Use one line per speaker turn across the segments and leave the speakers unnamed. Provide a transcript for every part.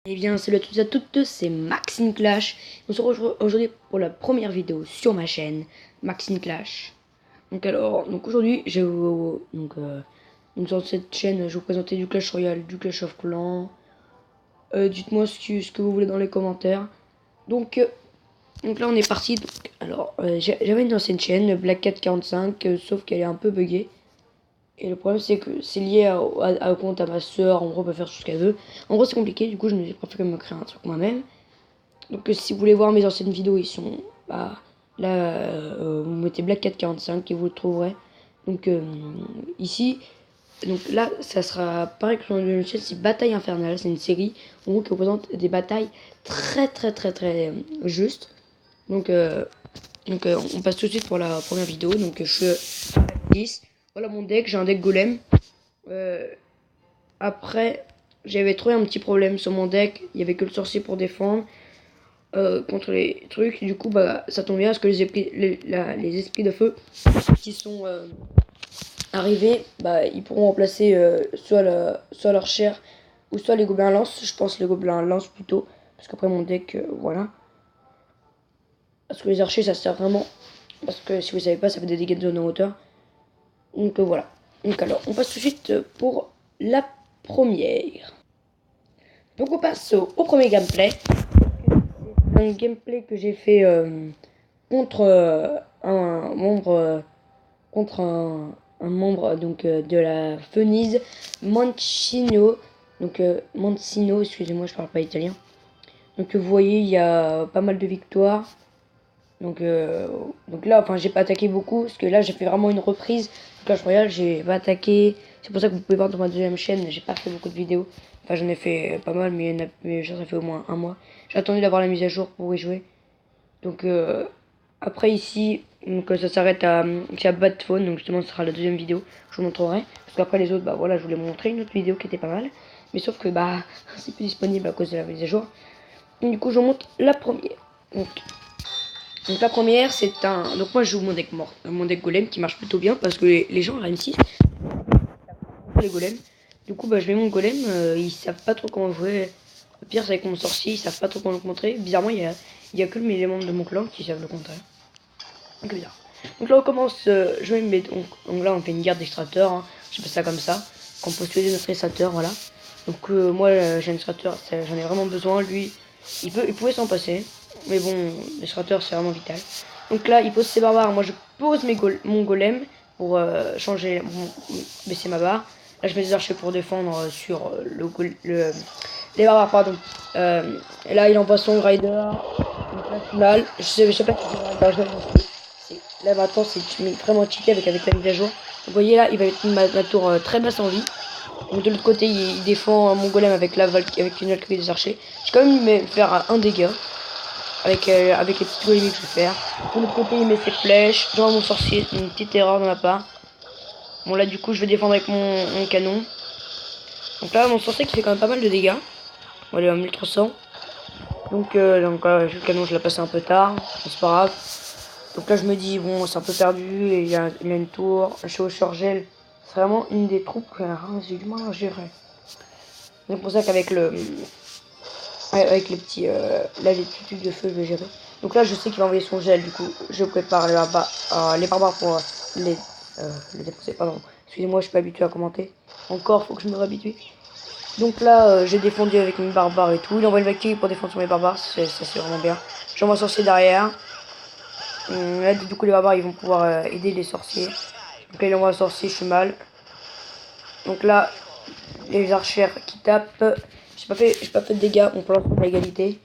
Eh bien, salut à tous et à toutes, c'est Maxine Clash. On se retrouve aujourd'hui pour la première vidéo sur ma chaîne, Maxine Clash. Donc aujourd'hui, sur cette chaîne, je vais vous présenter du Clash Royale, du Clash of Clans. Dites-moi ce que vous voulez dans les commentaires. Donc, euh, donc là, on est parti. J'avais une ancienne chaîne, Black Cat 45, sauf qu'elle est un peu buggée. Et le problème, c'est que c'est lié au compte à ma soeur. En gros, elle peut faire tout ce qu'elle veut. En gros, c'est compliqué. Du coup, je me suis préféré me créer un truc moi-même. Si vous voulez voir mes anciennes vidéos, ils sont là. Vous mettez Black Cat 45 et vous le trouverez. Donc, ici, donc là, ça sera pareil que le chaîne, c'est Bataille Infernale. C'est une série en gros qui représente des batailles très justes. On passe tout de suite pour la première vidéo. Donc, je suis 10. Voilà mon deck. J'ai un deck golem. Après, j'avais trouvé un petit problème sur mon deck. Il y avait que le sorcier pour défendre contre les trucs. Du coup, ça tombe bien parce que les esprits de feu qui sont arrivés, ils pourront remplacer soit leur chair ou soit les gobelins lance. Je pense les gobelins lance plutôt. Parce qu'après mon deck, voilà. Parce que les archers, ça sert vraiment. Parce que si vous savez pas, ça fait des dégâts de zone en hauteur. Donc voilà. Donc alors, on passe tout de suite pour la première. Donc on passe au premier gameplay. Un gameplay que j'ai fait contre un membre de la Venise, Mancino. Mancino, excusez-moi, je parle pas italien. Donc vous voyez, il y a pas mal de victoires. Donc là, enfin, j'ai pas attaqué beaucoup parce que là, j'ai fait vraiment une reprise. Clash Royale, j'ai pas attaqué. C'est pour ça que vous pouvez voir dans ma deuxième chaîne, j'ai pas fait beaucoup de vidéos. Enfin, j'en ai fait pas mal, mais ça fait au moins un mois. J'ai attendu d'avoir la mise à jour pour y jouer. Après ici, ça s'arrête à Bad Phone, donc justement, ce sera la deuxième vidéo. Je vous montrerai. Parce qu'après les autres, voilà, je voulais vous montrer une autre vidéo qui était pas mal. Mais sauf que c'est plus disponible à cause de la mise à jour. Donc, du coup, je vous montre la première. Donc la première, c'est un. Donc moi je joue mon deck golem qui marche plutôt bien parce que les gens réussissent les golems. Du coup je mets mon golem, ils savent pas trop comment jouer. Le pire c'est avec mon sorcier, ils savent pas trop comment le contrer. Bizarrement il y a que les membres de mon clan qui savent le contrer. Donc bizarre. Donc là on commence, je vais me mettre. Donc là on fait une guerre d'extracteurs, hein. Je fais ça comme ça. Qu'on peut utiliser notre extracteur, voilà. Donc moi j'ai un extracteur, j'en ai vraiment besoin. Lui, il pouvait s'en passer. Mais bon, l'extracteur c'est vraiment vital. Donc là il pose ses barbares, moi je pose mon golem pour baisser ma barre. Là je mets des archers pour défendre sur les barbares, pardon. Et là il envoie son rider. Donc là final, je sais pas si c'est là maintenant c'est vraiment cheaté avec la mise à jour. Vous voyez là il va mettre ma tour très basse en vie. Donc de l'autre côté il défend mon golem avec une Valkyrie des archers. J'ai quand même faire un dégât avec les petits golems que je vais faire. De l'autre côté il met ses flèches. J'envoie mon sorcier, c'est une petite erreur de ma part. Bon là du coup je vais défendre avec mon canon. Donc là mon sorcier qui fait quand même pas mal de dégâts. On va aller à 1300. Le canon je l'ai passé un peu tard, c'est pas grave. Donc là je me dis bon c'est un peu perdu et il y a une tour, un chevaucheur gel. C'est vraiment une des troupes que j'ai du mal à gérer. C'est pour ça qu'avec avec les petits les petits trucs de feu je vais gérer. Donc là je sais qu'il va envoyer son gel, du coup je prépare les barbares pour les déposer. Pardon, excusez-moi, je suis pas habitué à commenter. Encore faut que je me réhabitue. Donc là j'ai défendu avec mes barbares et tout. Il envoie une Valkyrie pour défendre sur mes barbares, ça c'est vraiment bien. J'envoie un sorcier derrière. Là du coup les barbares ils vont pouvoir aider les sorciers. Donc là il envoie un sorcier, je suis mal. Donc là les archères qui tapent. J'ai pas fait de dégâts, on peut lancer l'égalité.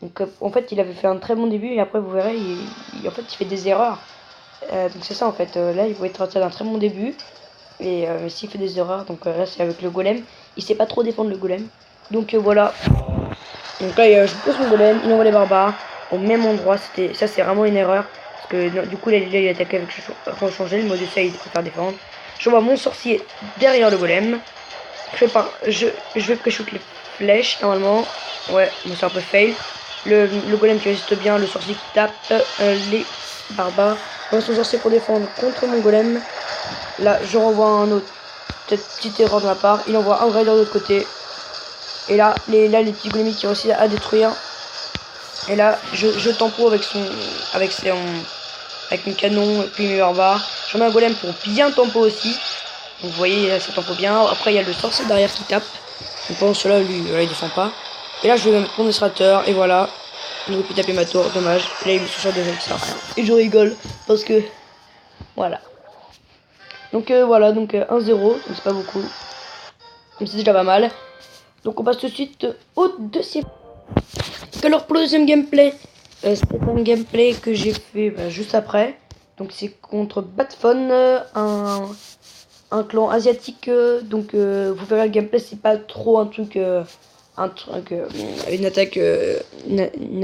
Donc en fait il avait fait un très bon début et après vous verrez il fait des erreurs. Donc c'est ça en fait, là il pouvait être d'un très bon début. Mais s'il fait des erreurs, donc là c'est avec le golem. Il sait pas trop défendre le golem. Donc voilà. Donc là je pose mon golem, il envoie les barbares au même endroit. Ça c'est vraiment une erreur. Parce que du coup là il attaquait avec changer le mode de ça il préfère défendre. Je vois mon sorcier derrière le golem. Je vais pré-shoot les flèches normalement. Ouais, bon, c'est un peu fail. Le golem qui résiste bien, le sorcier qui tape, les barbares. Son sorcier pour défendre contre mon golem. Là, je renvoie un autre. Petite erreur de ma part. Il envoie un rider de l'autre côté. Et là, les petits golems qui réussissent à détruire. Et là, je tempo avec mon canon et puis mes barbares. J'en mets un golem pour bien tempo aussi. Donc vous voyez, là, ça tempo bien. Après, il y a le sorcier derrière qui tape. Donc pendant cela, lui, là, il défend pas. Et là, je vais mettre mon illustrateur. Et voilà. Il aurait pu taper ma tour, dommage. Et là, il me sort de avec ça. Et je rigole parce que... Voilà. Donc voilà, donc 1-0. Donc c'est pas beaucoup. Mais c'est déjà pas mal. Donc on passe tout de suite au deuxième. Donc alors pour le deuxième gameplay, c'est un gameplay que j'ai fait juste après. Donc c'est contre Batphone, un clan asiatique. Donc vous verrez le gameplay, c'est pas trop un truc, une attaque, une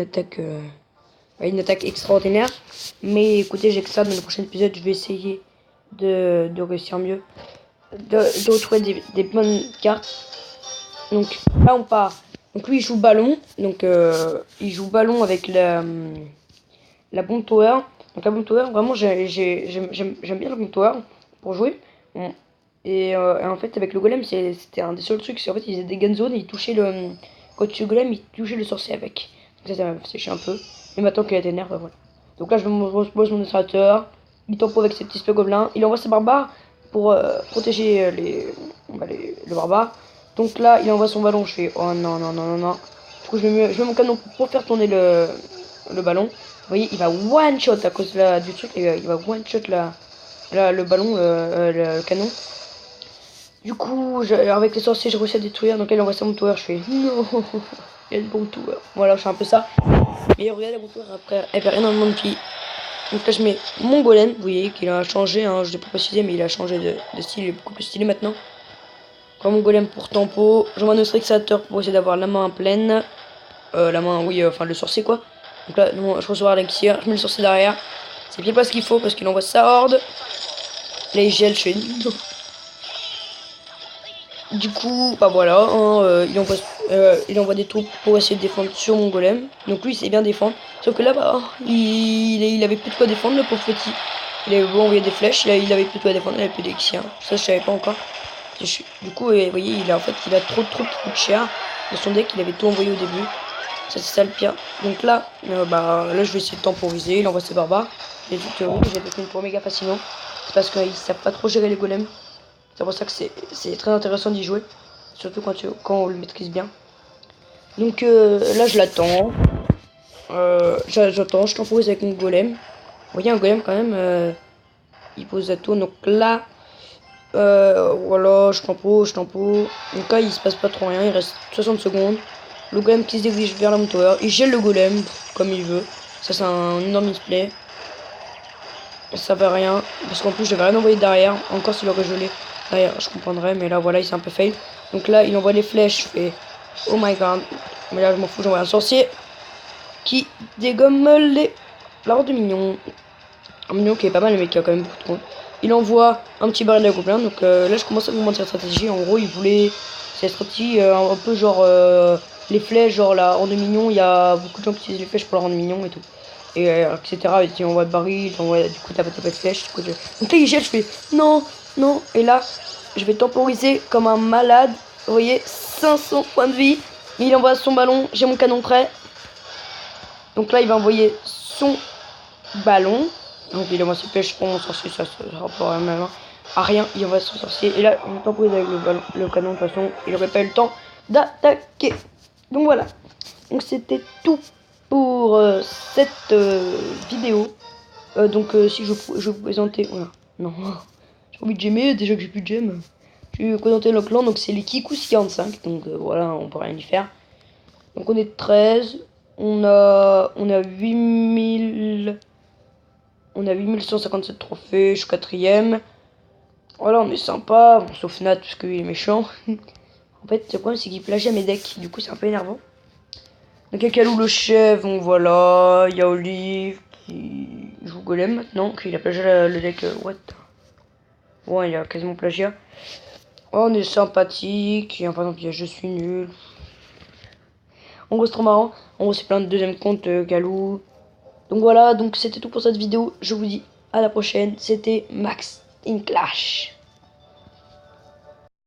attaque extraordinaire. Mais écoutez, j'ai que ça. Dans le prochain épisode, je vais essayer de réussir mieux, de retrouver des bonnes cartes. Donc là on part. Donc lui il joue ballon. Donc il joue ballon avec la bombe tower. Donc la bombe tower, vraiment j'aime bien la bombe tower pour jouer. Bon. Et en fait avec le golem c'était un des seuls trucs. En fait il faisait des gun zones et il touchait le... Quand tu golem il touchait le sorcier avec. Donc ça m'a séché un peu. Et maintenant qu'il a été nerf, voilà. Donc là je pose mon illustrateur. Il tempo avec ses petits spé gobelins. Il envoie ses barbares pour protéger le barbare. Donc là, il envoie son ballon. Je fais oh non, non, non, non, non. Du coup, je mets mon canon pour faire tourner le ballon. Vous voyez, il va one shot à cause du truc. Il va one shot le ballon, le canon. Du coup, avec les sorciers, j'ai réussi à détruire. Donc là, il envoie sa bombe tower. Je fais non, il y a une bombe tower. Voilà, je fais un peu ça. Et regardez la bombe tower après, elle perd énormément de pieds. Donc là, je mets mon golem. Vous voyez qu'il a changé. Hein, je l'ai pas précisé, mais il a changé de style. Il est beaucoup plus stylé maintenant. Comme mon golem pour tempo. J'envoie notre extracteur pour essayer d'avoir la main pleine. La main, oui, enfin le sorcier quoi. Donc là, non, je reçois l'élixir. Je mets le sorcier derrière. C'est bien pas ce qu'il faut parce qu'il envoie sa horde. Là, il gèle, je fais non. Du coup, bah voilà, hein, il envoie des troupes pour essayer de défendre sur mon golem. Donc lui, il sait bien défendre. Sauf que là, bah, il avait plus de quoi défendre, le pauvre petit. Il avait beau envoyer des flèches, il avait plus de quoi défendre, il avait plus d'élixir. Ça, je savais pas encore. Du coup, vous voyez, il a trop de troupes qui coûtent cher. Dans son deck, il avait tout envoyé au début. Ça, c'est ça le pire. Donc là, là, je vais essayer de temporiser. Il envoie ses barbares. J'ai dit que oui, j'ai défini pour méga facilement. C'est parce qu'ils savent pas trop gérer les golems. C'est pour ça que c'est très intéressant d'y jouer. Surtout quand on le maîtrise bien. Donc là, je l'attends. J'attends, je temporise avec mon golem. Vous voyez, un golem quand même, il pose la tour. Donc là, voilà, je tempo. Donc là, il se passe pas trop rien. Il reste 60 secondes. Le golem qui se dirige vers la bombe tower. Il gèle le golem comme il veut. Ça, c'est un énorme display. Ça fait rien. Parce qu'en plus, je devais rien envoyer derrière. Encore s'il aurait gelé derrière, je comprendrais. Mais là, voilà, il s'est un peu fail. Donc là, il envoie les flèches. Je fais oh my god. Mais là, je m'en fous. J'envoie un sorcier qui dégomme la horde de mignon. Un mignon qui est pas mal, mais qui a quand même beaucoup de compte. Il envoie un petit baril de gobelin. Donc là, je commence à vous montrer la stratégie. En gros, il voulait. C'est la stratégie un peu genre les flèches, genre la horde de mignon. Il y a beaucoup de gens qui utilisent les flèches pour la horde de mignon et tout. Et etc. Et tu envoies de baril, du coup, t'as pas de flèches. Donc là, il gèle, je fais non, non. Et là, je vais temporiser comme un malade. Vous voyez, 500 points de vie. Il envoie son ballon. J'ai mon canon prêt. Donc là, il va envoyer son ballon. Donc il envoie ses flèches pour mon sorcier. Ça sera même à rien. Il envoie son sorcier. Et là, je temporise avec le canon. De toute façon, il n'aurait pas eu le temps d'attaquer. Donc voilà. Donc c'était tout pour cette vidéo. Donc si je vais vous présenter... Voilà. Non. J'ai pas envie de gemmer. Déjà que j'ai plus de gemme. Je vais vous présenter le clan. Donc c'est les Kikous 45. Donc voilà, on peut rien y faire. Donc on est 13. On a 8000... On a 8157 trophées. Je suis 4ème. Voilà, on est sympa. Bon, sauf Nat parce qu'il est méchant. En fait, le problème c'est qu'il plagie à mes decks. Du coup, c'est un peu énervant. Donc il y a Kalou le chef, donc voilà. Il y a Olive qui joue Golem maintenant. Il a plagié le deck. What? Ouais, il a quasiment plagiat. Oh, on est sympathique. Et par exemple, il y a Je suis nul. En gros, c'est trop marrant. En gros, c'est plein de deuxième compte Kalou. Donc voilà, donc c'était tout pour cette vidéo. Je vous dis à la prochaine. C'était Max in Clash.